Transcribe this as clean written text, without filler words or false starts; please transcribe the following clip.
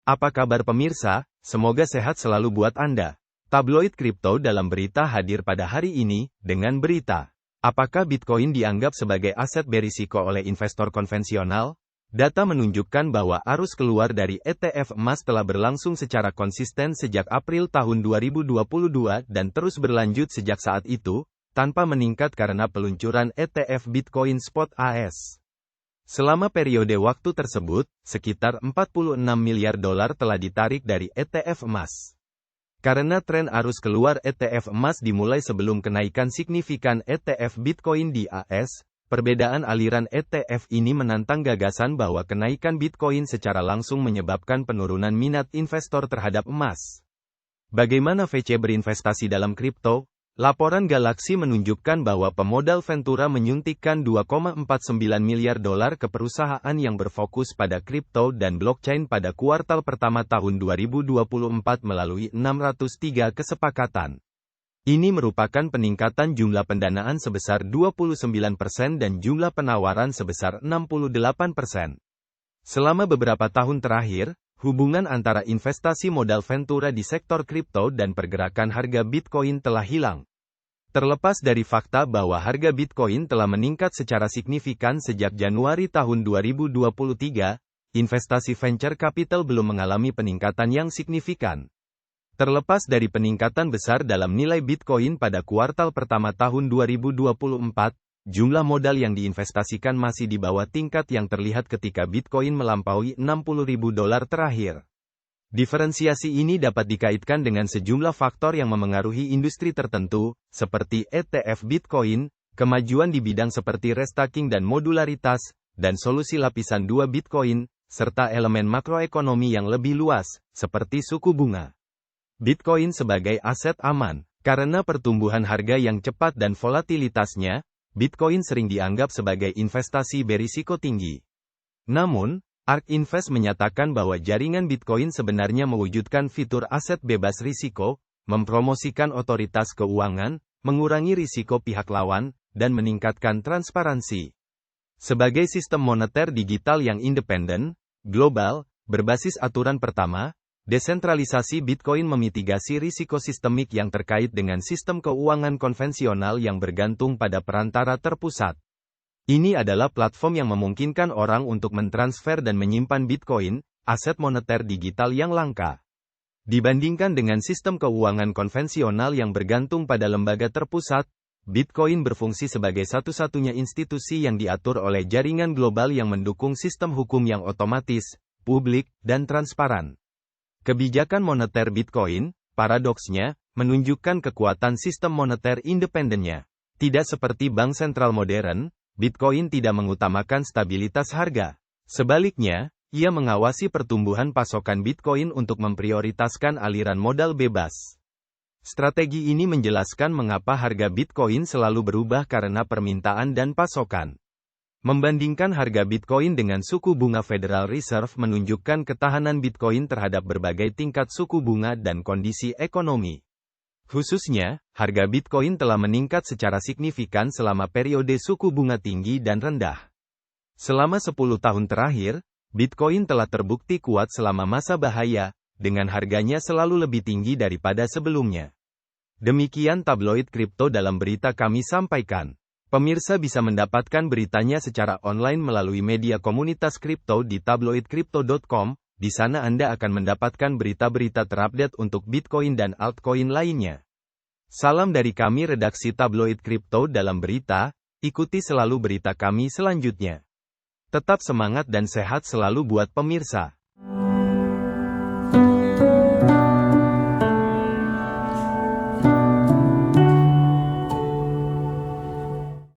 Apa kabar pemirsa? Semoga sehat selalu buat Anda. Tabloid kripto dalam berita hadir pada hari ini, dengan berita. Apakah Bitcoin dianggap sebagai aset berisiko oleh investor konvensional? Data menunjukkan bahwa arus keluar dari ETF emas telah berlangsung secara konsisten sejak April tahun 2022 dan terus berlanjut sejak saat itu, tanpa meningkat karena peluncuran ETF Bitcoin Spot AS. Selama periode waktu tersebut, sekitar 46 miliar dolar telah ditarik dari ETF emas. Karena tren arus keluar ETF emas dimulai sebelum kenaikan signifikan ETF Bitcoin di AS, perbedaan aliran ETF ini menantang gagasan bahwa kenaikan Bitcoin secara langsung menyebabkan penurunan minat investor terhadap emas. Bagaimana VC berinvestasi dalam kripto? Laporan Galaxy menunjukkan bahwa pemodal Ventura menyuntikkan 2,49 miliar dolar ke perusahaan yang berfokus pada kripto dan blockchain pada kuartal pertama tahun 2024 melalui 603 kesepakatan. Ini merupakan peningkatan jumlah pendanaan sebesar 29% dan jumlah penawaran sebesar 68%. Selama beberapa tahun terakhir, hubungan antara investasi modal Ventura di sektor kripto dan pergerakan harga Bitcoin telah hilang. Terlepas dari fakta bahwa harga Bitcoin telah meningkat secara signifikan sejak Januari tahun 2023, investasi venture capital belum mengalami peningkatan yang signifikan. Terlepas dari peningkatan besar dalam nilai Bitcoin pada kuartal pertama tahun 2024, jumlah modal yang diinvestasikan masih di bawah tingkat yang terlihat ketika Bitcoin melampaui 60.000 dolar terakhir. Diferensiasi ini dapat dikaitkan dengan sejumlah faktor yang memengaruhi industri tertentu, seperti ETF Bitcoin, kemajuan di bidang seperti restacking dan modularitas, dan solusi lapisan 2 Bitcoin, serta elemen makroekonomi yang lebih luas, seperti suku bunga. Bitcoin sebagai aset aman. Karena pertumbuhan harga yang cepat dan volatilitasnya, Bitcoin sering dianggap sebagai investasi berisiko tinggi. Namun, ARK Invest menyatakan bahwa jaringan Bitcoin sebenarnya mewujudkan fitur aset bebas risiko, mempromosikan otoritas keuangan, mengurangi risiko pihak lawan, dan meningkatkan transparansi. Sebagai sistem moneter digital yang independen, global, berbasis aturan pertama, desentralisasi Bitcoin memitigasi risiko sistemik yang terkait dengan sistem keuangan konvensional yang bergantung pada perantara terpusat. Ini adalah platform yang memungkinkan orang untuk mentransfer dan menyimpan Bitcoin, aset moneter digital yang langka. Dibandingkan dengan sistem keuangan konvensional yang bergantung pada lembaga terpusat, Bitcoin berfungsi sebagai satu-satunya institusi yang diatur oleh jaringan global yang mendukung sistem hukum yang otomatis, publik, dan transparan. Kebijakan moneter Bitcoin, paradoksnya, menunjukkan kekuatan sistem moneter independennya. Tidak seperti bank sentral modern, Bitcoin tidak mengutamakan stabilitas harga. Sebaliknya, ia mengawasi pertumbuhan pasokan Bitcoin untuk memprioritaskan aliran modal bebas. Strategi ini menjelaskan mengapa harga Bitcoin selalu berubah karena permintaan dan pasokan. Membandingkan harga Bitcoin dengan suku bunga Federal Reserve menunjukkan ketahanan Bitcoin terhadap berbagai tingkat suku bunga dan kondisi ekonomi. Khususnya, harga Bitcoin telah meningkat secara signifikan selama periode suku bunga tinggi dan rendah. Selama 10 tahun terakhir, Bitcoin telah terbukti kuat selama masa bahaya, dengan harganya selalu lebih tinggi daripada sebelumnya. Demikian tabloid kripto dalam berita kami sampaikan. Pemirsa bisa mendapatkan beritanya secara online melalui media komunitas kripto di tabloidkripto.com. Di sana Anda akan mendapatkan berita-berita terupdate untuk Bitcoin dan altcoin lainnya. Salam dari kami redaksi Tabloid Kripto dalam berita, ikuti selalu berita kami selanjutnya. Tetap semangat dan sehat selalu buat pemirsa.